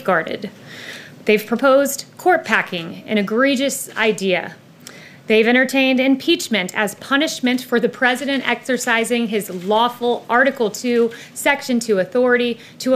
safeguarded. They've proposed court packing, an egregious idea. They've entertained impeachment as punishment for the president exercising his lawful Article 2, Section 2 authority to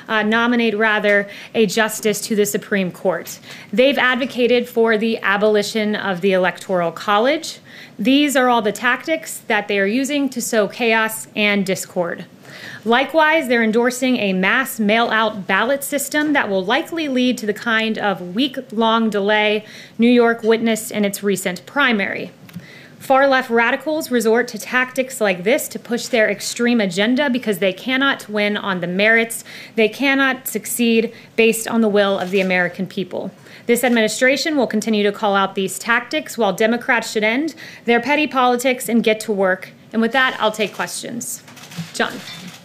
nominate a justice to the Supreme Court. They've advocated for the abolition of the Electoral College. These are all the tactics that they are using to sow chaos and discord. Likewise, they're endorsing a mass mail-out ballot system that will likely lead to the kind of week-long delay New York witnessed in its recent primary. Far-left radicals resort to tactics like this to push their extreme agenda because they cannot win on the merits. They cannot succeed based on the will of the American people. This administration will continue to call out these tactics while Democrats should end their petty politics and get to work. And with that, I'll take questions. John.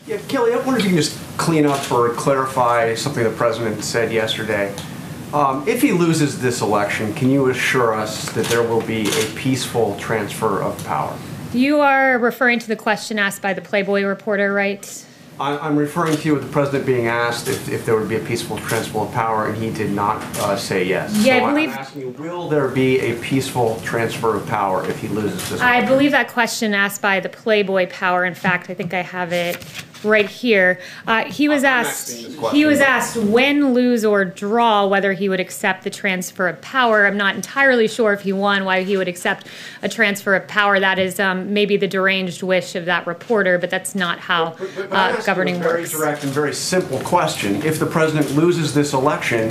Yeah, Kayleigh, I wonder if you can just clean up or clarify something the president said yesterday. If he loses this election, can you assure us that there will be a peaceful transfer of power? You are referring to the question asked by the Playboy reporter, right? I'm referring to you with the president being asked if there would be a peaceful transfer of power, and he did not say yes. Yeah, so I believe. I'm asking you, will there be a peaceful transfer of power if he loses this election? I believe that question asked by the Playboy Power. In fact, I think I have it right here. He was asked win, lose, or draw whether he would accept the transfer of power. I'm not entirely sure if he won why he would accept a transfer of power. That is maybe the deranged wish of that reporter, but that's not how governing works. Very direct and very simple question. If the president loses this election,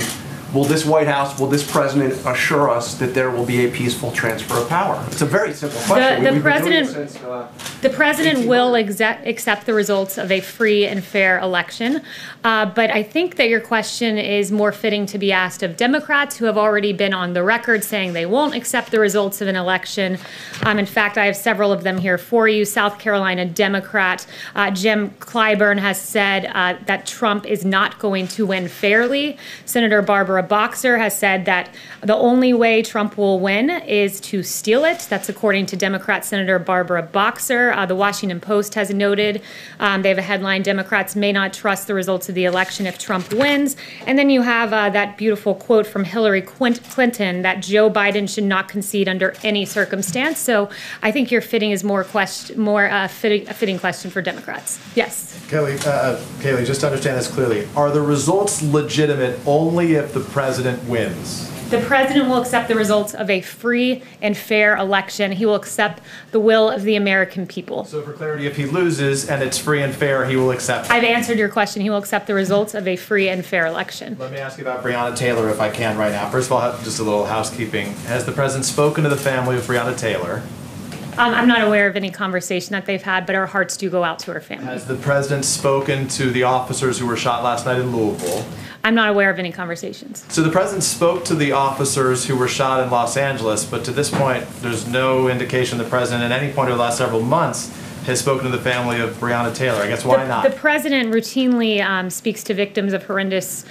will this White House, will this president assure us that there will be a peaceful transfer of power? It's a very simple question. The president will accept the results of a free and fair election. But I think that your question is more fitting to be asked of Democrats who have already been on the record saying they won't accept the results of an election. In fact, I have several of them here for you. South Carolina Democrat Jim Clyburn has said that Trump is not going to win fairly. Senator Barbara Boxer has said that the only way Trump will win is to steal it. That's according to Democrat Senator Barbara Boxer. The Washington Post has noted, they have a headline, Democrats may not trust the results of the election if Trump wins. And then you have that beautiful quote from Hillary Clinton that Joe Biden should not concede under any circumstance. So I think your fitting is a fitting question for Democrats. Yes. Kayleigh, just to understand this clearly, are the results legitimate only if the president wins? The president will accept the results of a free and fair election. He will accept the will of the American people. So for clarity, if he loses and it's free and fair, he will accept it? I've answered your question. He will accept the results of a free and fair election. Let me ask you about Brianna Taylor, if I can, right now. First of all, just a little housekeeping. Has the president spoken to the family of Brianna Taylor? I'm not aware of any conversation that they've had, but our hearts do go out to her family. Has the president spoken to the officers who were shot last night in Louisville? I'm not aware of any conversations. So the president spoke to the officers who were shot in Los Angeles, but to this point, there's no indication the president at any point over the last several months has spoken to the family of Brianna Taylor. I guess why not? The president routinely speaks to victims of horrendous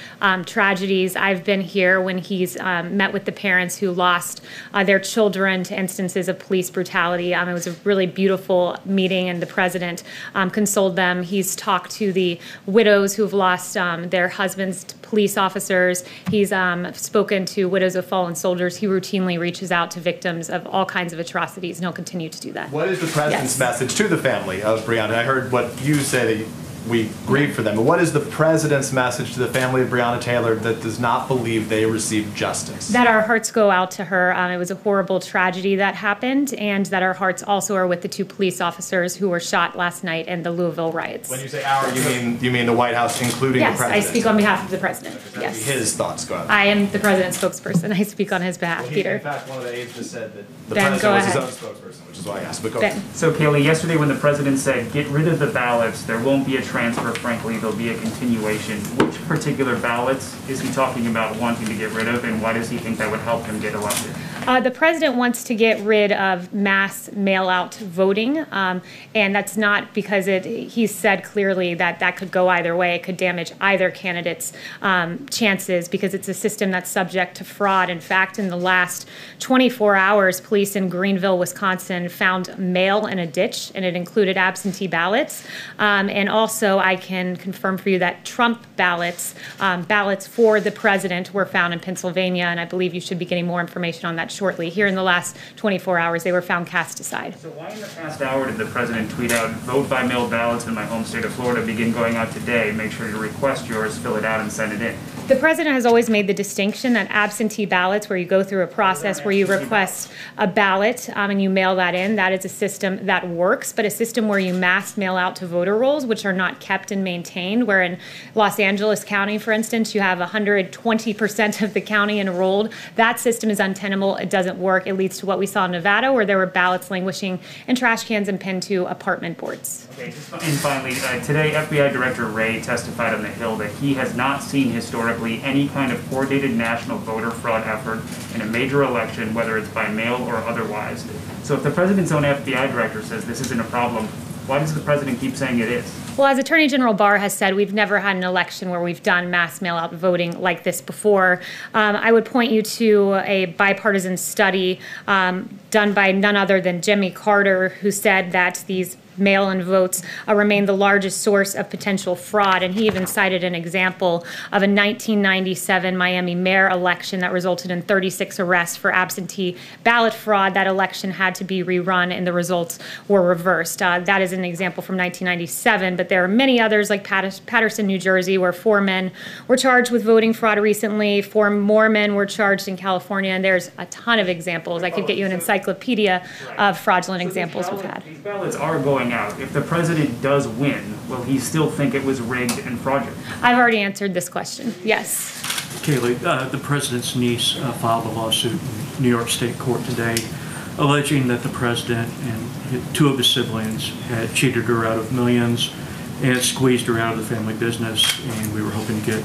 tragedies. I've been here when he's met with the parents who lost their children to instances of police brutality. It was a really beautiful meeting, and the president consoled them. He's talked to the widows who have lost their husbands to police officers. He's spoken to widows of fallen soldiers. He routinely reaches out to victims of all kinds of atrocities, and he'll continue to do that. What is the president's message to the family of Brianna? I heard what you say, that we grieve for them, but what is the president's message to the family of Brianna Taylor that does not believe they received justice? That our hearts go out to her. It was a horrible tragedy that happened, and that our hearts also are with the two police officers who were shot last night in the Louisville riots. When you say our, you mean the White House, including the president? Yes, I speak on behalf of the president. Yes. His thoughts, go ahead. I am the president's spokesperson. I speak on his behalf, Peter. In fact, one of the aides just said that the Ben, president was his own spokesperson, which is why I asked. But go ahead. So, Kayleigh, yesterday when the president said, get rid of the ballots, there won't be a transfer, frankly, there'll be a continuation. Which particular ballots is he talking about wanting to get rid of, and why does he think that would help him get elected? The president wants to get rid of mass mail-out voting, and that's not because he said clearly that that could go either way. It could damage either candidate's chances because it's a system that's subject to fraud. In fact, in the last 24 hours, police in Greenville, Wisconsin found mail in a ditch, and it included absentee ballots. And also, I can confirm for you that Trump ballots. Ballots for the president were found in Pennsylvania, and I believe you should be getting more information on that shortly. Here in the last 24 hours, they were found cast aside. So why in the past hour did the president tweet out, vote by mail ballots in my home state of Florida begin going out today? Make sure you request yours, fill it out, and send it in. The president has always made the distinction that absentee ballots, where you go through a process where you request a ballot and you mail that in, that is a system that works, but a system where you mass mail out to voter rolls, which are not kept and maintained, where in Los Angeles County, for instance, you have 120% of the county enrolled. That system is untenable. It doesn't work. It leads to what we saw in Nevada, where there were ballots languishing in trash cans and pinned to apartment boards. Okay, and finally, today FBI Director Wray testified on the Hill that he has not seen historically any kind of coordinated national voter fraud effort in a major election, whether it's by mail or otherwise. So if the president's own FBI director says this isn't a problem, why does the president keep saying it is? Well, as Attorney General Barr has said, we've never had an election where we've done mass mail-out voting like this before. I would point you to a bipartisan study done by none other than Jimmy Carter, who said that these mail-in votes remain the largest source of potential fraud. And he even cited an example of a 1997 Miami mayor election that resulted in 36 arrests for absentee ballot fraud. That election had to be rerun and the results were reversed. That is an example from 1997, but there are many others like Patterson, New Jersey, where 4 men were charged with voting fraud recently. 4 more men were charged in California, and there's a ton of examples. I could get you an encyclopedia of fraudulent examples we've had. These ballots are going out. If the president does win, will he still think it was rigged and fraudulent? I've already answered this question. Yes. Kayleigh, the president's niece filed a lawsuit in New York State Court today alleging that the president and 2 of his siblings had cheated her out of millions and squeezed her out of the family business, and we were hoping to get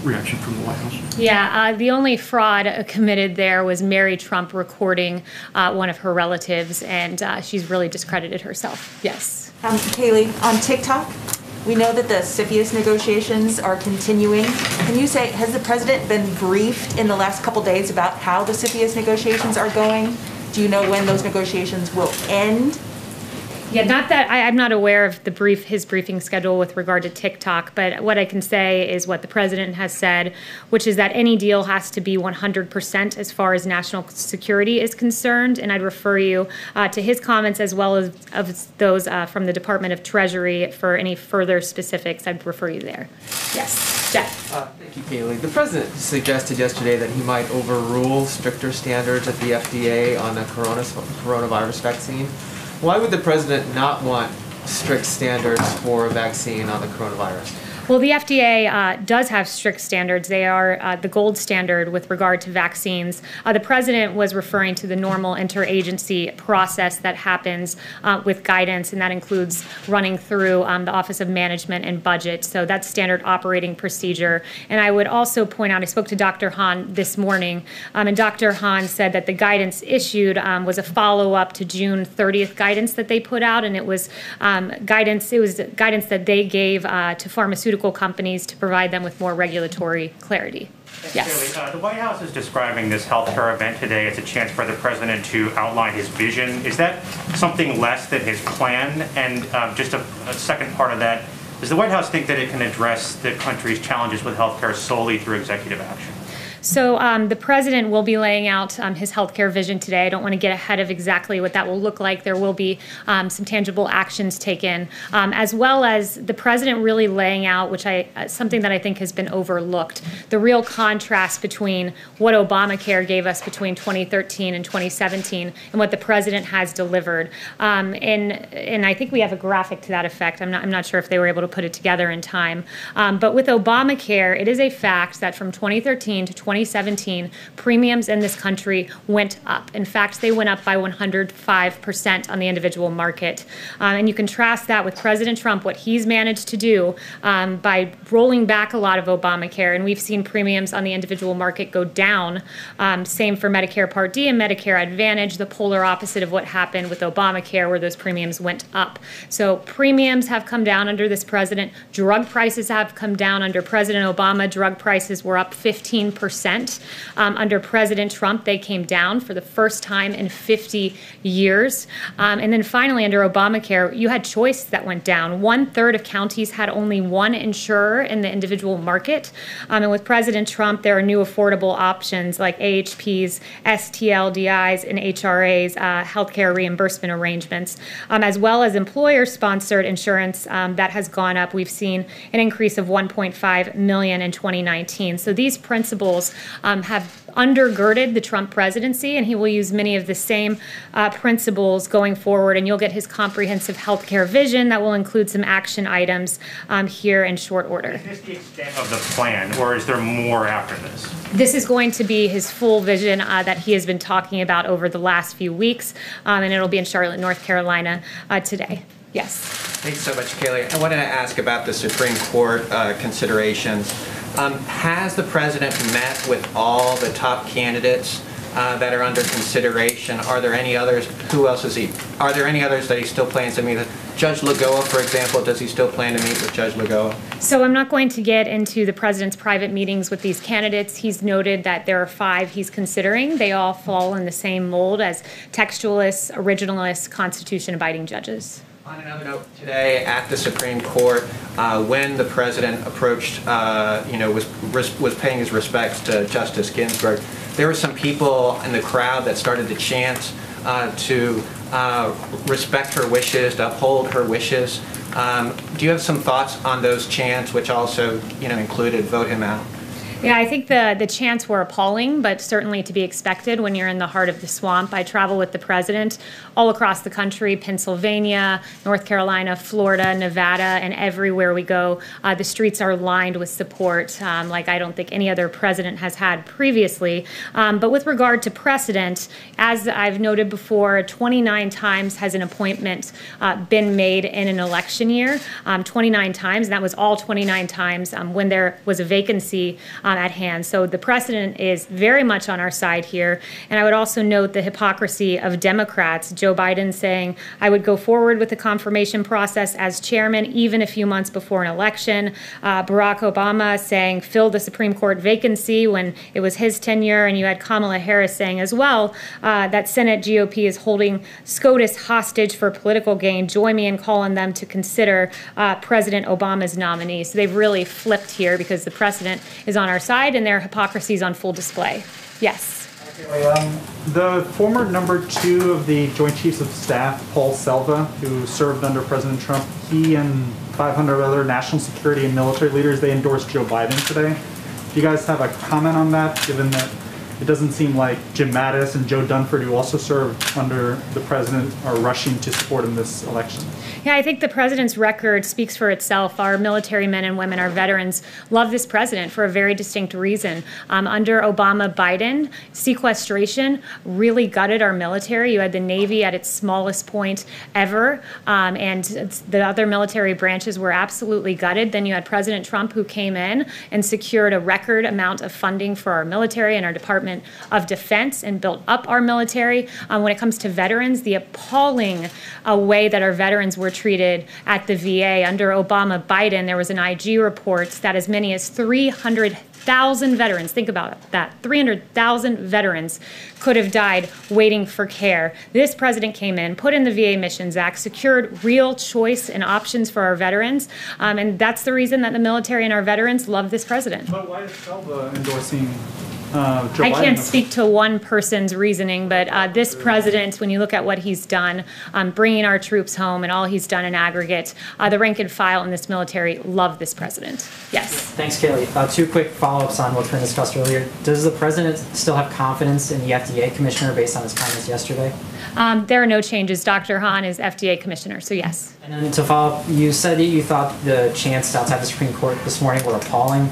reaction from the White House. Yeah, the only fraud committed there was Mary Trump recording one of her relatives, and she's really discredited herself. Yes. Kayleigh, on TikTok, we know that the CFIUS negotiations are continuing. Can you say, has the president been briefed in the last couple days about how the CFIUS negotiations are going? Do you know when those negotiations will end? Yeah, not that I'm not aware of his briefing schedule with regard to TikTok, but what I can say is what the president has said, which is that any deal has to be 100% as far as national security is concerned. And I'd refer you to his comments as well as of those from the Department of Treasury for any further specifics. I'd refer you there. Yes, Jeff. Thank you, Kayleigh. The president suggested yesterday that he might overrule stricter standards at the FDA on the coronavirus vaccine. Why would the president not want strict standards for a vaccine on the coronavirus? Well, the FDA does have strict standards. They are the gold standard with regard to vaccines. The president was referring to the normal interagency process that happens with guidance, and that includes running through the Office of Management and Budget. So that's standard operating procedure. And I would also point out, I spoke to Dr. Hahn this morning, and Dr. Hahn said that the guidance issued was a follow-up to June 30th guidance that they put out, and it was guidance that they gave to pharmaceutical companies to provide them with more regulatory clarity. Yes. The White House is describing this healthcare event today as a chance for the president to outline his vision. Is that something less than his plan? And just a second part of that, does the White House think that it can address the country's challenges with healthcare solely through executive action? So the president will be laying out his healthcare vision today. I don't want to get ahead of exactly what that will look like. There will be some tangible actions taken, as well as the president really laying out, which something that I think has been overlooked, the real contrast between what Obamacare gave us between 2013 and 2017 and what the president has delivered. And I think we have a graphic to that effect. I'm not sure if they were able to put it together in time. But with Obamacare, it is a fact that from 2013 to 2017, premiums in this country went up. In fact, they went up by 105% on the individual market. And you contrast that with President Trump, what he's managed to do by rolling back a lot of Obamacare. And we've seen premiums on the individual market go down. Same for Medicare Part D and Medicare Advantage, the polar opposite of what happened with Obamacare, where those premiums went up. So premiums have come down under this president. Drug prices have come down under President Obama. Drug prices were up 15% 5%. Under President Trump, they came down for the first time in 50 years. And then finally, under Obamacare, you had choice that went down. 1/3 of counties had only one insurer in the individual market. And with President Trump, there are new affordable options like AHPs, STLDIs, and HRAs, healthcare reimbursement arrangements, as well as employer-sponsored insurance that has gone up. We've seen an increase of 1.5 million in 2019. So these principles have undergirded the Trump presidency, and he will use many of the same principles going forward, and you'll get his comprehensive healthcare vision that will include some action items here in short order. Is this the extent of the plan, or is there more after this? This is going to be his full vision that he has been talking about over the last few weeks, and it'll be in Charlotte, North Carolina today. Yes. Thanks so much, Kayleigh. I wanted to ask about the Supreme Court considerations. Has the president met with all the top candidates that are under consideration? Are there any others? Who else is he? Are there any others that he still plans to meet with? Judge Lagoa, for example, does he still plan to meet with Judge Lagoa? So I'm not going to get into the president's private meetings with these candidates. He's noted that there are 5 he's considering. They all fall in the same mold as textualists, originalists, Constitution-abiding judges. On another note, today at the Supreme Court, when the president approached, was paying his respects to Justice Ginsburg, there were some people in the crowd that started to chant to respect her wishes, to uphold her wishes. Do you have some thoughts on those chants, which also, included vote him out? Yeah, I think the chants were appalling, but certainly to be expected when you're in the heart of the swamp. I travel with the president all across the country, Pennsylvania, North Carolina, Florida, Nevada, and everywhere we go, the streets are lined with support like I don't think any other president has had previously. But with regard to precedent, as I've noted before, 29 times has an appointment been made in an election year, 29 times, and that was all 29 times when there was a vacancy at hand. So the precedent is very much on our side here. And I would also note the hypocrisy of Democrats. Joe Biden saying, I would go forward with the confirmation process as chairman even a few months before an election. Barack Obama saying, fill the Supreme Court vacancy when it was his tenure. And you had Kamala Harris saying as well that Senate GOP is holding SCOTUS hostage for political gain. Join me in calling them to consider President Obama's nominee. So they've really flipped here because the precedent is on our side and their hypocrisy is on full display. Yes. The former #2 of the Joint Chiefs of Staff, Paul Selva, who served under President Trump, he and 500 other national security and military leaders, they endorsed Joe Biden today. Do you guys have a comment on that, given that it doesn't seem like Jim Mattis and Joe Dunford, who also served under the president, are rushing to support him this election? Yeah, I think the president's record speaks for itself. Our military men and women, our veterans, love this president for a very distinct reason. Under Obama-Biden, sequestration really gutted our military. You had the Navy at its smallest point ever, and the other military branches were absolutely gutted. Then you had President Trump, who came in and secured a record amount of funding for our military and our Department of Defense and built up our military. When it comes to veterans, the appalling way that our veterans were treated at the VA. Under Obama-Biden, there was an IG report that as many as 300,000 veterans, think about that, 300,000 veterans could have died waiting for care. This president came in, put in the VA Missions Act, secured real choice and options for our veterans, and that's the reason that the military and our veterans love this president. But why is Selva endorsing Joe Biden? I can't speak to one person's reasoning, but this president, when you look at what he's done, bringing our troops home and all he's done in aggregate, the rank and file in this military love this president. Yes. Thanks, Kayleigh. 2 quick follow-ups on what's been discussed earlier. Does the president still have confidence in the FDA Commissioner based on his comments yesterday? There are no changes. Dr. Hahn is FDA Commissioner, so yes. And then to follow up, you said that you thought the chants outside the Supreme Court this morning were appalling.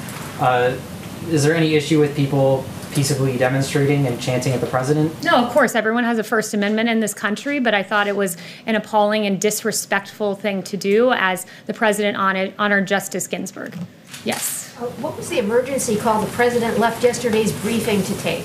Is there any issue with people peaceably demonstrating and chanting at the president? No, of course. Everyone has a First Amendment in this country, but I thought it was an appalling and disrespectful thing to do as the president honored Justice Ginsburg. Yes. What was the emergency call the president left yesterday's briefing to take?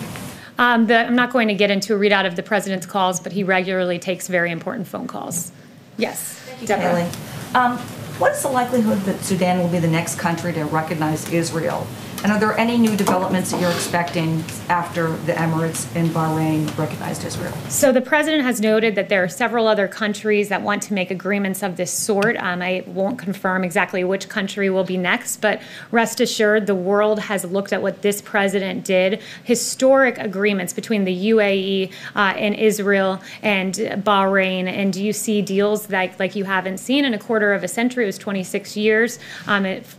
I'm not going to get into a readout of the president's calls, but he regularly takes very important phone calls. Yes. Thank you, Kayleigh. What is the likelihood that Sudan will be the next country to recognize Israel? And are there any new developments that you're expecting after the Emirates and Bahrain recognized Israel? So the president has noted that there are several other countries that want to make agreements of this sort. I won't confirm exactly which country will be next, but rest assured the world has looked at what this president did. Historic agreements between the UAE and Israel and Bahrain, and you see deals like you haven't seen in a quarter of a century. It was 26 years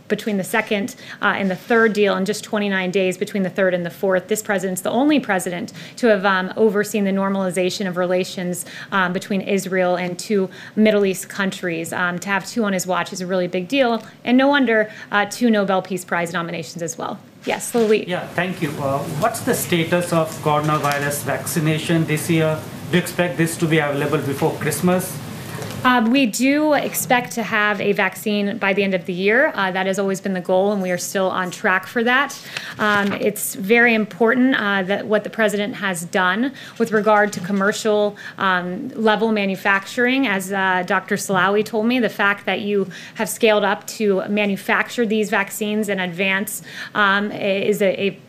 between the second and the third deal, and just 29 days between the third and the fourth. This president's the only president to have overseen the normalization of relations between Israel and two Middle East countries. To have two on his watch is a really big deal, and no wonder two Nobel Peace Prize nominations as well. Yes, Lily. Yeah, thank you. What's the status of coronavirus vaccination this year? Do you expect this to be available before Christmas? We do expect to have a vaccine by the end of the year. That has always been the goal, and we are still on track for that. It's very important that what the president has done with regard to commercial level manufacturing. As Dr. Salawi told me, the fact that you have scaled up to manufacture these vaccines in advance is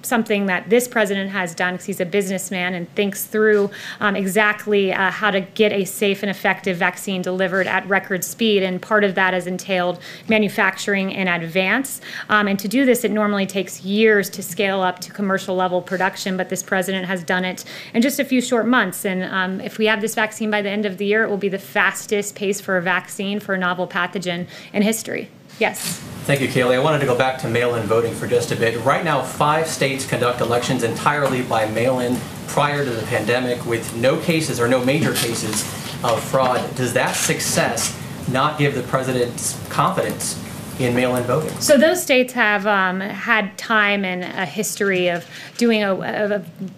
something that this president has done, because he's a businessman and thinks through exactly how to get a safe and effective vaccine delivered at record speed, and part of that has entailed manufacturing in advance. And to do this, it normally takes years to scale up to commercial level production, but this president has done it in just a few short months. And if we have this vaccine by the end of the year, it will be the fastest pace for a vaccine for a novel pathogen in history. Yes. Thank you, Kayleigh. I wanted to go back to mail-in voting for just a bit. Right now, 5 states conduct elections entirely by mail-in prior to the pandemic, with no cases or no major cases of fraud. Does that success not give the president confidence in mail-in voting? So those states have had time and a history of doing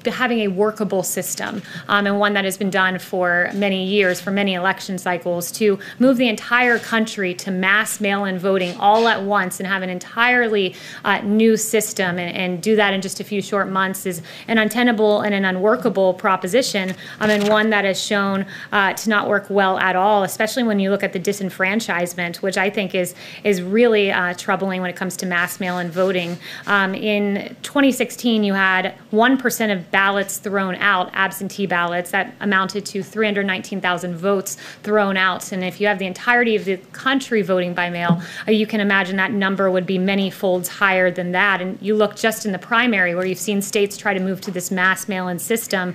having a workable system, and one that has been done for many years, for many election cycles, to move the entire country to mass mail-in voting all at once and have an entirely new system, and do that in just a few short months is an untenable and an unworkable proposition, and one that has shown to not work well at all, especially when you look at the disenfranchisement, which I think is really troubling when it comes to mass mail-in voting. In 2016, you had 1% of ballots thrown out, absentee ballots, that amounted to 319,000 votes thrown out. And if you have the entirety of the country voting by mail, you can imagine that number would be many folds higher than that. And you look just in the primary, where you've seen states try to move to this mass mail-in system.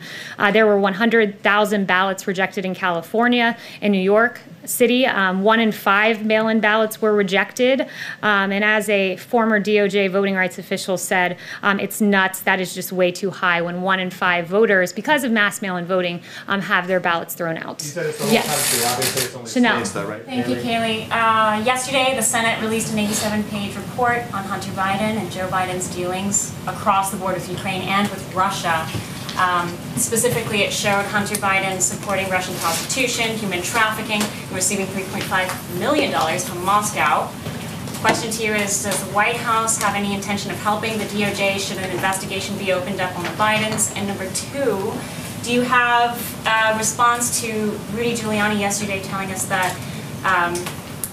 There were 100,000 ballots rejected in California, in New York City. 1 in 5 mail-in ballots were rejected. And as a former DOJ voting rights official said, it's nuts. That is just way too high when 1 in 5 voters, because of mass mail-in voting, have their ballots thrown out. You said it's the whole country. Obviously, it's only Chanel. states, though, right? Thank you, Kayleigh. Yesterday, the Senate released an 87-page report on Hunter Biden and Joe Biden's dealings across the border with Ukraine and with Russia. Specifically, it showed Hunter Biden supporting Russian prostitution, human trafficking, and receiving $3.5 million from Moscow. The question to you is, does the White House have any intention of helping the DOJ should an investigation be opened up on the Bidens? And number 2, do you have a response to Rudy Giuliani yesterday telling us that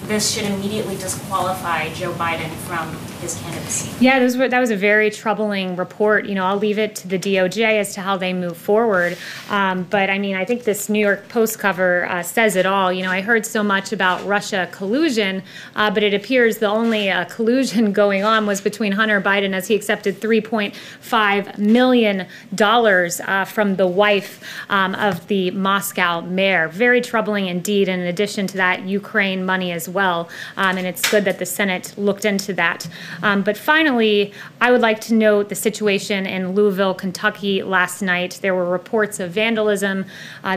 this should immediately disqualify Joe Biden from his candidacy? Yeah, that was a very troubling report. I'll leave it to the DOJ as to how they move forward. But I mean, I think this New York Post cover says it all. I heard so much about Russia collusion, but it appears the only collusion going on was between Hunter Biden, as he accepted $3.5 million from the wife of the Moscow mayor. Very troubling indeed. And in addition to that, Ukraine money as well. And it's good that the Senate looked into that. But finally, I would like to note the situation in Louisville, Kentucky last night. There were reports of vandalism.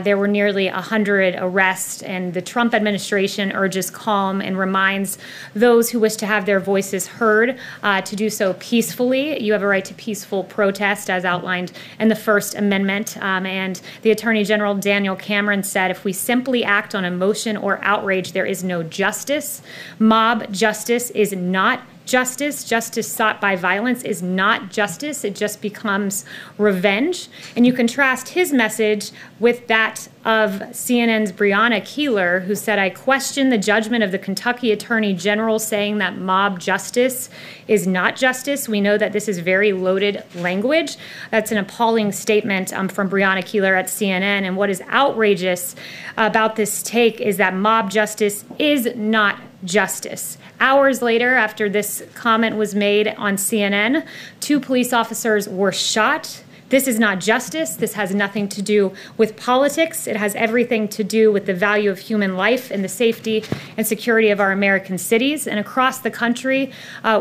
There were nearly 100 arrests, and the Trump administration urges calm and reminds those who wish to have their voices heard to do so peacefully. You have a right to peaceful protest, as outlined in the First Amendment. And the Attorney General Daniel Cameron said, if we simply act on emotion or outrage, there is no justice. Mob justice is not justice. Justice sought by violence is not justice. It just becomes revenge. And you contrast his message with that of CNN's Brianna Kayleigh, who said, "I question the judgment of the Kentucky Attorney General saying that mob justice is not justice." We know that this is very loaded language. That's an appalling statement from Brianna Kayleigh at CNN. And what is outrageous about this take is that mob justice is not justice. Hours later, after this comment was made on CNN, 2 police officers were shot. This is not justice. This has nothing to do with politics. It has everything to do with the value of human life and the safety and security of our American cities. And across the country,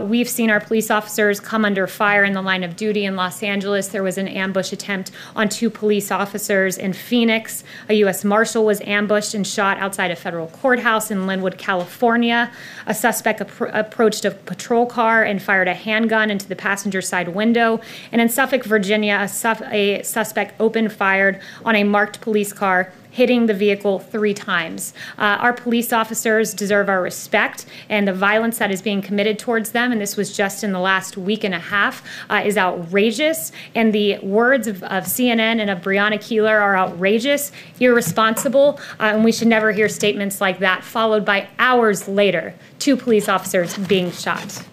we've seen our police officers come under fire in the line of duty. In Los Angeles, there was an ambush attempt on 2 police officers. In Phoenix, a U.S. Marshal was ambushed and shot outside a federal courthouse. In Linwood, California, a suspect approached a patrol car and fired a handgun into the passenger side window. And in Suffolk, Virginia, a suspect opened fire on a marked police car, hitting the vehicle 3 times. Our police officers deserve our respect, and the violence that is being committed towards them, and this was just in the last week and a half, is outrageous. And the words of CNN and of Brianna Kayleigh are outrageous, irresponsible, and we should never hear statements like that, followed by hours later, 2 police officers being shot.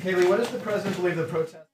Kayleigh, what does the president believe the protest?